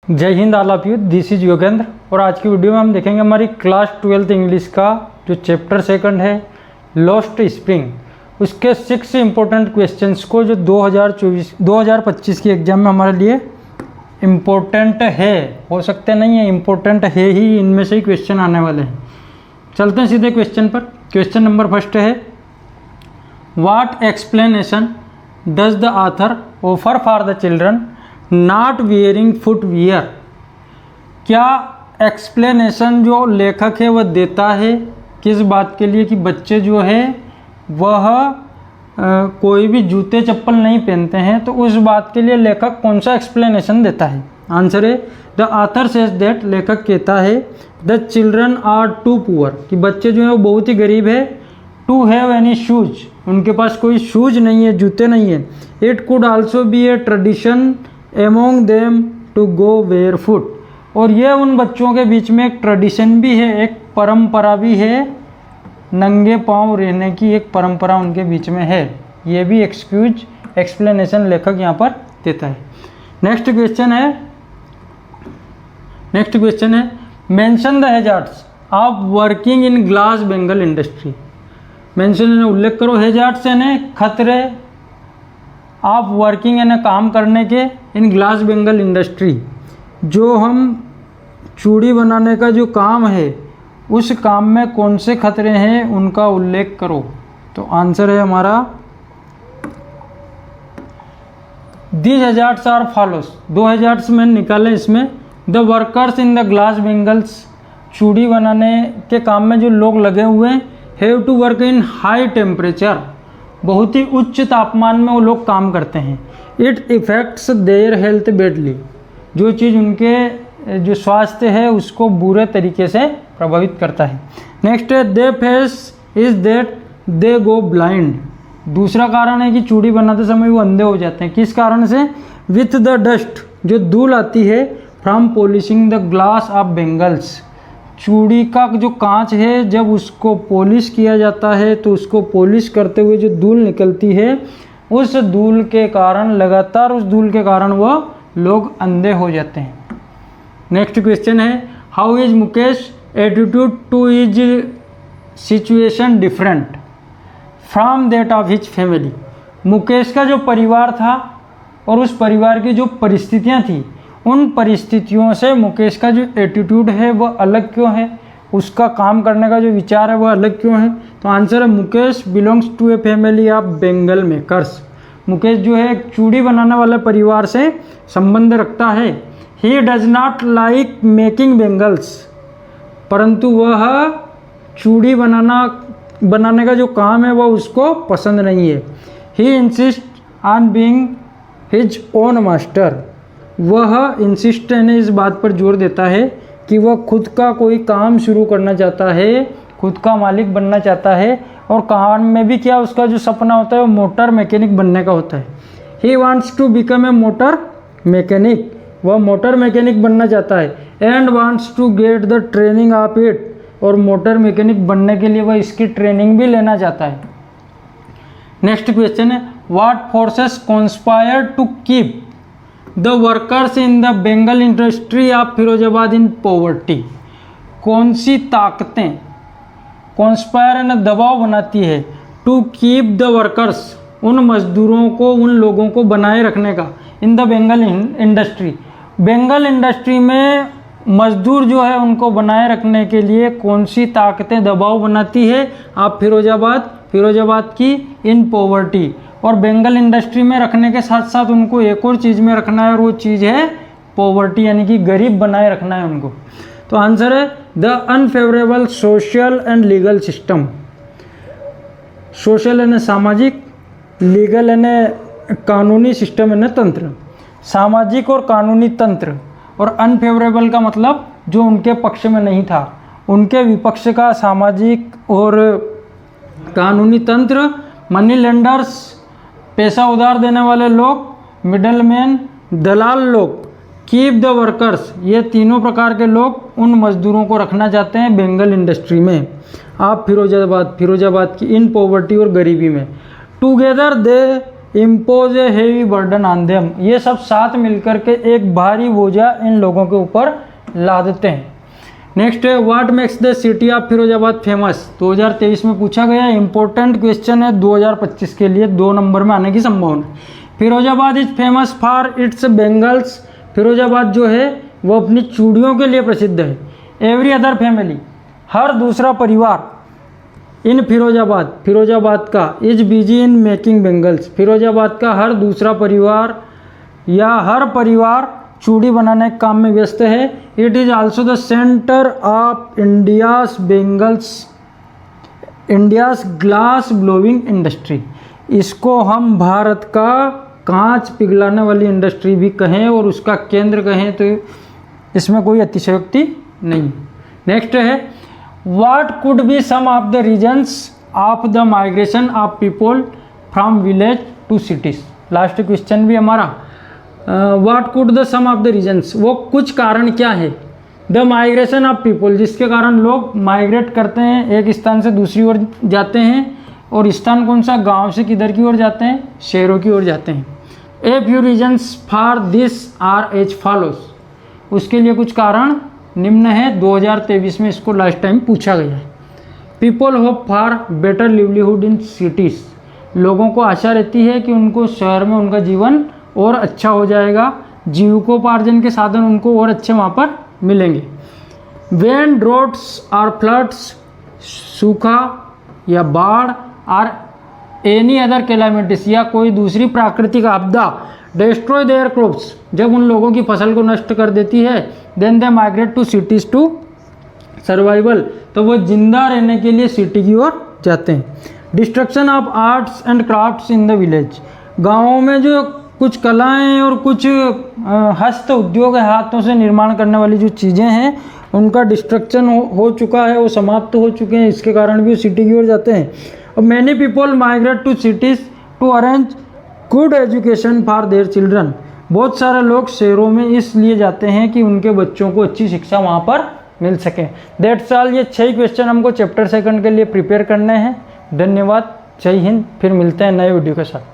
जय Hind all of you, this is Yogendra. और आज की वीडियो में हम देखेंगे हमारी क्लास 12th इंग्लिश का जो चैप्टर सेकंड है लॉस्ट स्प्रिंग, उसके 6 इम्पोर्टेंट क्वेश्चंस को जो 2025 की एग्जाम में हमारे लिए इम्पोर्टेंट है, हो सकते नहीं है, इम्पोर्टेंट है ही, इनमें से ही क्वेश्चन आने वाले हैं। चलते हैं सीधे क्वेश्चन पर। क्वेश्चन नंबर फर्स्ट है, what explanation does the author offer for the children not wearing footwear. क्या एक्सप्लेनेशन जो लेखक है वह देता है किस बात के लिए कि बच्चे जो है वह कोई भी जूते चप्पल नहीं पहनते हैं, तो उस बात के लिए लेखक कौन सा एक्सप्लेनेशन देता है? आंसर है द ऑथर सेज दैट, लेखक कहता है the children are too poor, कि बच्चे जो है वो बहुत ही गरीब है, टू हैव एनी शूज, उनके पास कोई शूज नहीं है, जूते नहीं है। It could also be A tradition among them to go barefoot, और ये उन बच्चों के बीच में एक ट्रेडिशन भी है, एक परंपरा भी है, नंगे पांव रहने की एक परंपरा उनके बीच में है। ये भी एक्सप्लेनेशन लेखक यहाँ पर देता है। नेक्स्ट क्वेश्चन है mention the hazards of working in glass Bengal industry. Mention उल्लेख करो, हैजार्ड्स यानी खतरे, आप वर्किंग यानी काम करने के, इन ग्लास बेंगल इंडस्ट्री, जो हम चूड़ी बनाने का जो काम है उस काम में कौन से खतरे हैं उनका उल्लेख करो। तो आंसर है हमारा these hazards are follows. 2 hazards में निकालें इसमें, the workers in the glass bangles, चूड़ी बनाने के काम में जो लोग लगे हुए हैं, have to work in high temperature, बहुत ही उच्च तापमान में वो लोग काम करते हैं। It effects their health badly, जो चीज़ उनके जो स्वास्थ्य है उसको बुरे तरीके से प्रभावित करता है। नेक्स्ट है they face is that they go blind. दूसरा कारण है कि चूड़ी बनाते समय वो अंधे हो जाते हैं। किस कारण से? विथ द डस्ट, जो धूल आती है, from polishing the glass of bangles, चूड़ी का जो कांच है जब उसको पॉलिश किया जाता है तो उसको पॉलिश करते हुए जो धूल निकलती है, उस धूल के कारण, लगातार उस धूल के कारण वह लोग अंधे हो जाते हैं। नेक्स्ट क्वेश्चन है, how is Mukesh attitude two is situation different from that of his family. Mukesh का जो परिवार था और उस परिवार की जो परिस्थितियां थी, उन परिस्थितियों से मुकेश का जो एटीट्यूड है वह अलग क्यों है, उसका काम करने का जो विचार है वह अलग क्यों है? तो आंसर है Mukesh belongs to a family of bangle makers. Mukesh जो है एक चूड़ी बनाने वाले परिवार से संबंध रखता है। He does not like making bangles, परंतु वह चूड़ी बनाने का जो काम है वह उसको पसंद नहीं है। He insist on being his own master, वह इंसिस्ट यानी इस बात पर जोर देता है कि वह खुद का कोई काम शुरू करना चाहता है, खुद का मालिक बनना चाहता है, और काम में भी क्या उसका जो सपना होता है वो मोटर मैकेनिक बनने का होता है। He wants to become a motor mechanic, वह मोटर मैकेनिक बनना चाहता है, and wants to get the training of it, और मोटर मैकेनिक बनने के लिए वह इसकी ट्रेनिंग भी लेना चाहता है। नेक्स्ट क्वेश्चन है, what forces conspire to keep the workers in the bangle industry of Firozabad in poverty. कौन सी ताकतें कॉन्स्पायर यानी दबाव बनाती है टू कीप द वर्कर्स, उन मजदूरों को, उन लोगों को बनाए रखने का, इन the bangle industry, Bengal industry में मजदूर जो है उनको बनाए रखने के लिए कौन सी ताकतें दबाव बनाती है आप फिरोजाबाद की इन पॉवर्टी, और बेंगल इंडस्ट्री में रखने के साथ साथ उनको एक और चीज़ में रखना है, और वो चीज़ है पॉवर्टी, यानी कि गरीब बनाए रखना है उनको। तो आंसर है the unfavourable social and legal system. Social यानी सामाजिक, लीगल यानी कानूनी सिस्टम यानी तंत्र, सामाजिक और कानूनी तंत्र, और अनफेवरेबल का मतलब जो उनके पक्ष में नहीं था, उनके विपक्ष का सामाजिक और कानूनी तंत्र, मनी लेंडर्स, पैसा उधार देने वाले लोग, मिडलमैन, दलाल लोग, कीप द वर्कर्स, ये तीनों प्रकार के लोग उन मजदूरों को रखना चाहते हैं बेंगल इंडस्ट्री में आप फिरोजाबाद की इन पॉवर्टी और गरीबी में। Together they impose A heavy burden on them, ये सब साथ मिलकर के एक भारी बोझा इन लोगों के ऊपर लादते हैं। नेक्स्ट है what makes the city of Firozabad famous, 2023 में पूछा गया इंपॉर्टेंट क्वेश्चन है 2025 के लिए, 2 नंबर में आने की संभावना। Firozabad is famous for its bangles, Firozabad जो है वो अपनी चूड़ियों के लिए प्रसिद्ध है। एवरी अदर फैमिली, हर दूसरा परिवार इन फिरोजाबाद का is busy in making bangles, Firozabad का हर दूसरा परिवार या हर परिवार चूड़ी बनाने के काम में व्यस्त है। It is also the centre of India's glass blowing industry, इसको हम भारत का कांच पिघलाने वाली इंडस्ट्री भी कहें और उसका केंद्र कहें तो इसमें कोई अतिशयोक्ति नहीं। नेक्स्ट है what could be some of the reasons of the migration of people from village to cities, last question भी हमारा। What could the some of the reasons, वो कुछ कारण क्या है। द माइग्रेशन ऑफ पीपल, जिसके कारण लोग माइग्रेट करते हैं, एक स्थान से दूसरी ओर जाते हैं, और स्थान कौन सा, गांव से किधर की ओर जाते हैं, शहरों की ओर जाते हैं। A few reasons for this are as follows, उसके लिए कुछ कारण निम्न है, 2023 में इसको लास्ट टाइम पूछा गया है। People hope for better livelihood in cities, लोगों को आशा रहती है कि उनको शहर में उनका जीवन और अच्छा हो जाएगा, जीविकोपार्जन के साधन उनको और अच्छे वहाँ पर मिलेंगे। वेन ड्रॉट्स और फ्लड्स, सूखा या बाढ़, और एनी अदर कैलामिटीज, या कोई दूसरी प्राकृतिक आपदा, डिस्ट्रॉय देयर क्रॉप्स, जब उन लोगों की फसल को नष्ट कर देती है, then they migrate to cities to survival, तो वो जिंदा रहने के लिए सिटी की ओर जाते हैं। Destruction of arts and crafts in the village, गाँवों में जो कुछ कलाएं और कुछ हस्त उद्योग है, हाथों से निर्माण करने वाली जो चीज़ें हैं, उनका डिस्ट्रक्शन हो चुका है, वो समाप्त हो चुके हैं, इसके कारण भी वो सिटी की ओर जाते हैं। और many people migrate to cities to arrange good education for their children, बहुत सारे लोग शहरों में इसलिए जाते हैं कि उनके बच्चों को अच्छी शिक्षा वहाँ पर मिल सके। दैट्स ऑल, ये 6 क्वेश्चन हमको चैप्टर 2 के लिए प्रिपेयर करने हैं। धन्यवाद, जय हिंद, फिर मिलते हैं नए वीडियो के साथ।